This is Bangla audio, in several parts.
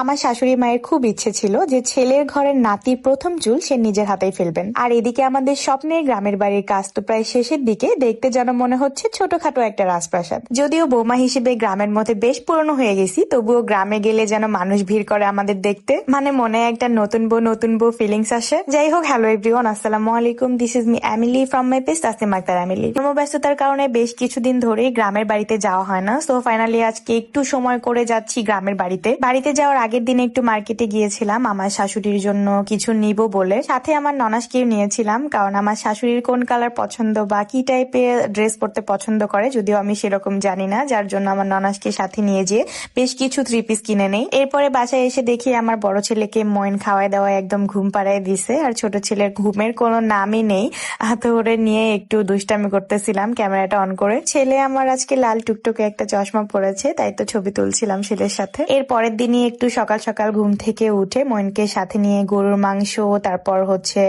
আমার শাশুড়ি মায়ের খুব ইচ্ছে ছিল যে ছেলের ঘরের নাতির প্রথম চুল সে নিজের হাতেই ফেলবেন। আর এদিকে আমাদের স্বপ্নের গ্রামের বাড়ির কাজ তো প্রায় শেষের দিকে, দেখতে যেন মনে হচ্ছে ছোটখাটো একটা রাজপ্রাসাদ। যদিও বৌমা হিসেবে গ্রামের মধ্যে বেশ পুরনো হয়ে গেছি, তবুও গ্রামে গেলে যেন মানুষ ভিড় করে আমাদের দেখতে, মানে মনে একটা নতুন বউ ফিলিংস আসে। যাই হোক, হ্যালো এভরিওয়ান, আসসালামু আলাইকুম। This is me Emily from my page Tasnim Akter Emily. কর্মব্যস্ততার কারণে বেশ কিছুদিন ধরেই গ্রামের বাড়িতে যাওয়া হয় না, সো ফাইনালি আজকে একটু সময় করে যাচ্ছি গ্রামের বাড়িতে যাওয়ার আগের দিনে একটু মার্কেটে গিয়েছিলাম আমার শাশুড়ির জন্য কিছু নিব বলে। সাথে আমার ননাসকেও নিয়েছিলাম, কারণ আমার শাশুড়ির কোন কালার পছন্দ বা কি টাইপের ড্রেস পরতে পছন্দ করে যদিও আমি সেরকম জানি না, যার জন্য আমার ননাসকে সাথে নিয়ে যেয়ে বেশ কিছু 3 পিস কিনে নেই। এরপরে বাসায় এসে দেখি আমার বড় ছেলেকে মইন খাওয়াই দেওয়া একদম ঘুম পাড়ায় দিছে, আর ছোট ছেলের ঘুমের কোনো নামই নেই। হাতে ওরে নিয়ে একটু দুষ্টামি করতেছিলাম ক্যামেরাটা অন করে। ছেলে আমার আজকে লাল টুকটুকে একটা চশমা পরেছে, তাই তো ছবি তুলছিলাম ছেলের সাথে। এর পরের দিনই একটু সকাল সকাল ঘুম থেকে উঠে মইনকে সাথে নিয়ে গরুর মাংস, তারপর হচ্ছে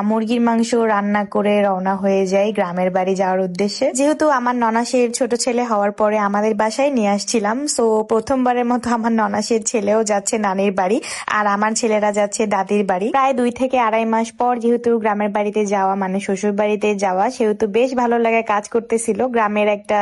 মুরগির মাংস রান্না করে রওনা হয়ে যাই গ্রামের বাড়ি যাওয়ার উদ্দেশ্যে। যেহেতু আমার ননাসের ছোট ছেলে হওয়ার পরে আমাদের বাসায় নিয়ে আসছিলাম, সো প্রথমবারের মতো আমার ননাসের ছেলেও যাচ্ছে নানির বাড়ি, আর আমার ছেলেরা যাচ্ছে দাদির বাড়ি। প্রায় 2 থেকে আড়াই মাস পর যেহেতু গ্রামের বাড়িতে যাওয়া মানে শ্বশুর বাড়িতে যাওয়া, সেহেতু বেশ ভালো লাগে কাজ করতেছিল। গ্রামের একটা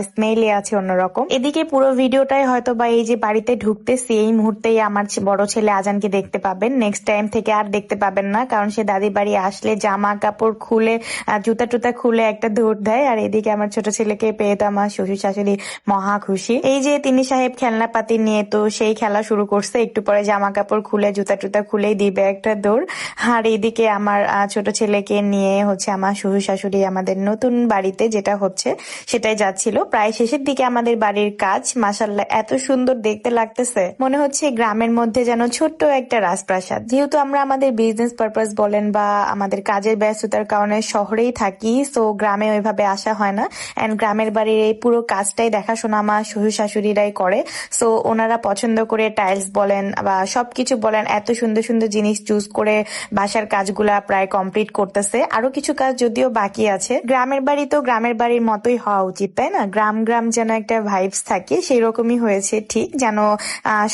স্মেলই আছে অন্যরকম। এদিকে পুরো ভিডিওটাই হয়তো বা এই যে বাড়িতে ঢুকতেছি এই মুহূর্তেই আমার বড় ছেলে আজানকে দেখতে পাবেন। নেক্সট টাইম থেকে আর দেখতে পাবেন না, কারণ সে দাদির বাড়ি আসলে জামা কাপড় খুলে জুতা টুতা খুলে একটা দৌড় দেয়। আর এদিকে আমার ছোট ছেলেকে পেয়ে তো আমার শ্বশুর শাশুড়ি মহা খুশি। এই যে তিনি সাহেব খেলনাপাতি নিয়ে তো সেই খেলা শুরু করছে, একটু পরে জামা কাপড় খুলে জুতা টুতা খুলেই দিবে একটা দৌড়। আর এইদিকে আমার ছোট ছেলেকে নিয়ে হচ্ছে আমার শ্বশুর শাশুড়ি আমাদের নতুন বাড়িতে যেটা হচ্ছে সেটাই যাচ্ছিল। প্রায় শেষের দিকে আমাদের বাড়ির কাজ, মাশাআল্লাহ এত সুন্দর দেখতে লাগতেছে, মনে হচ্ছে গ্রামের মধ্যে যেন ছোট্ট একটা রাজপ্রাসাদ। যেহেতু আমরা আমাদের বিজনেস পারপাস বলেন বা আমাদের কাজের ব্যস্ততার কারণে শহরেই থাকি, সো গ্রামে ওইভাবে আসা হয় না। এন্ড গ্রামের বাড়ির এই পুরো কাজটাই দেখাশোনা আমার শ্বশুর শাশুড়িরাই করে, সো ওনারা পছন্দ করে টাইলস বলেন বা সবকিছু বলেন এত সুন্দর সুন্দর জিনিস চুজ করে বাসার কাজগুলা প্রায় কমপ্লিট করতেছে। আরো কিছু কাজ যদিও বাকি আছে। গ্রামের বাড়ি তো গ্রামের বাড়ির মতোই হওয়া উচিত, তাই না? গ্রাম গ্রাম যেন একটা ভাইবস থাকে, সেই রকমই হয়েছে ঠিক, যেন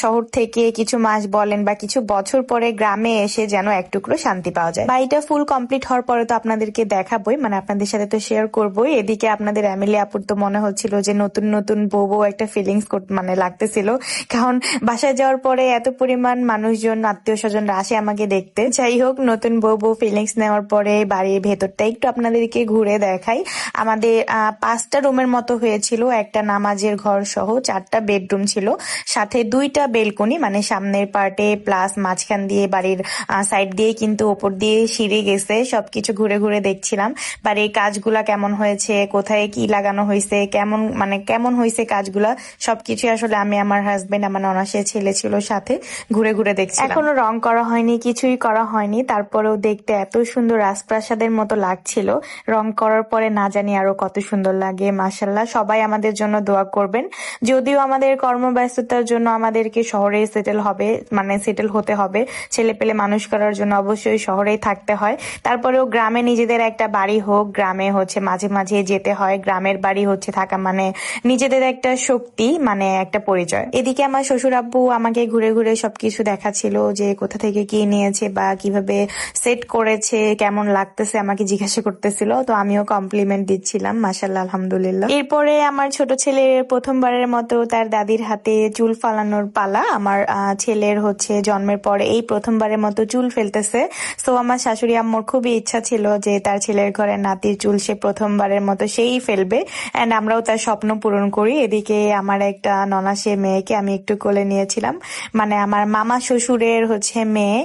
শহর থেকে কিছু মাস বলেন বা কিছু বছর পরে গ্রামে এসে যেন এক টুকরো শান্তি পাওয়া যায়। বাড়িটা ফুল কমপ্লিট হওয়ার পরে তো আপনাদেরকে দেখাবোই, মানে আপনাদের সাথে তো শেয়ার করবোই। এদিকে আপনাদের এমিলি আপুর তো মনে হচ্ছিল যে নতুন নতুন বউ একটা ফিলিংস মানে লাগতেছিল, কারণ বাসায় যাওয়ার পরে এত পরিমাণ মানুষজন আত্মীয় স্বজনরা আসে আমাকে দেখতে। যাই হোক, নতুন বউ ফিলিংস নেওয়ার পরে বাড়ির ভেতরটা একটু আপনাদেরকে ঘুরে দেখাই। আমাদের 5টা রুমের মতো হয়েছিল, একটা নামাজের ঘর সহ 4টা বেডরুম ছিল, সাথে 2টা বেলকনি, মানে সামনের পার্টে প্লাস মাঝখান দিয়ে বাড়ির সাইড দিয়ে কিন্তু ওপর দিয়ে সিঁড়ি গেছে। সবকিছু ঘুরে ঘুরে দেখছিলাম বাড়ির কাজগুলা কেমন হয়েছে, কোথায় কি লাগানো হয়েছে, কেমন হয়েছে কাজগুলা, সবকিছু আসলে আমি, আমার হাজবেন্ড, আমার ননাসের ছেলে ছিল সাথে, ঘুরে ঘুরে দেখছি। এখনো রং করা হয়নি, কিছুই করা হয়নি, তারপরেও দেখতে এত সুন্দর রাজপ্রাসাদের মতো লাগছিল। রং করার পরে না জানি আরো কত সুন্দর লাগে। মাশাআল্লাহ, সবাই আমাদের জন্য দোয়া করবেন। যদিও আমাদের কর্মব্যস্ততার জন্য আমাদেরকে শহরে সেটেল হতে হবে, ছেলে পেলে মানুষ করার জন্য অবশ্যই শহরেই থাকতে হয়। তারপরেও গ্রামে নিজেদের একটা বাড়ি হোক, গ্রামে হচ্ছে মাঝে মাঝে যেতে হয়। গ্রামের বাড়ি হচ্ছে থাকা মানে নিজেদের একটা শক্তি, মানে একটা পরিচয়। এদিকে আমার শ্বশুর আব্বু আমাকে ঘুরে ঘুরে সবকিছু দেখাচ্ছিল যে কোথা থেকে কি নিয়েছে বা কিভাবে সেট করেছে, কেমন লাগতেছে আমাকে জিজ্ঞাসা করতেছিল, তো আমিও কমপ্লিমেন্ট দিচ্ছিলাম। মাশাআল্লাহ, আলহামদুলিল্লাহ। এরপরে আমার ছোট ছেলের প্রথমবারের মতো তার দাদির হাতে চুল ফালানোর পালা। আমার ছেলের হচ্ছে জন্মের পরে এই প্রথমবারের মতো চুল ফেলতেছে, সো আমার শাশুড়ি আম্মুর খুবই ইচ্ছা ছিল যে তার ছেলের ঘরে নাতির চুল সে প্রথমবারের মতো সেই ফেলবে, এন্ড আমরাও তার স্বপ্ন পূরণ করি। এদিকে আমার একটা ননাসে মেয়েকে আমি একটু কোলে নিয়েছিলাম, মানে আমার মামা শ্বশুরের হচ্ছে মেয়ে,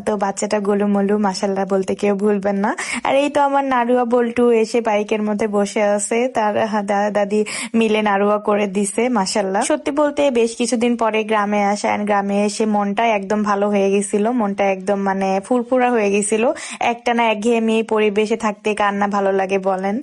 তো বাচ্চাটা গোলুমলু, মাশাআল্লাহ বলতে কেউ ভুলবেন না। আর এই তো আমার নাড়ুয়া বল্টু এসে বাইকের মধ্যে বসে আছে, তার দাদা দাদি মিলে নাড়ুয়া করে দিছে। মাশাআল্লাহ, সত্যি বলতে বেশ কিছুদিন পরে গ্রামে আসা, গ্রামে এসে মনটা একদম ভালো হয়ে গেছিল, মনটা একদম মানে ফুরফুরা হয়ে গেছিল। একটানা একঘেয়েমি পরিবেশে থাকতে কার না ভালো লাগে বলেন।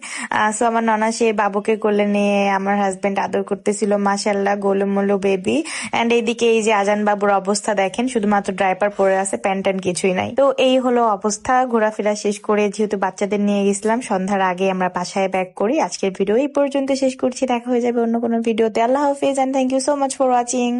সো আমার ননা সে বাবুকে কোলে নিয়ে আমার হাজবেন্ড আদর করতেছিল, মাশাআল্লাহ গোলুমলু বেবি। এন্ড এইদিকে এই যে আজান বাবুর অবস্থা দেখেন, শুধুমাত্র ড্রাইপার পরে আছে, প্যান্ট কিছুই নাই। তো এই হলো অবস্থা। ঘোরাফেরা শেষ করে যেহেতু বাচ্চাদের নিয়ে গেছিলাম, সন্ধ্যার আগে আমরা বাসায় ব্যাক করি। আজকের ভিডিও এই পর্যন্ত শেষ করছি, দেখা হয়ে যাবে অন্য কোনো ভিডিওতে। আল্লাহ হাফেজ, and thank you so much for watching.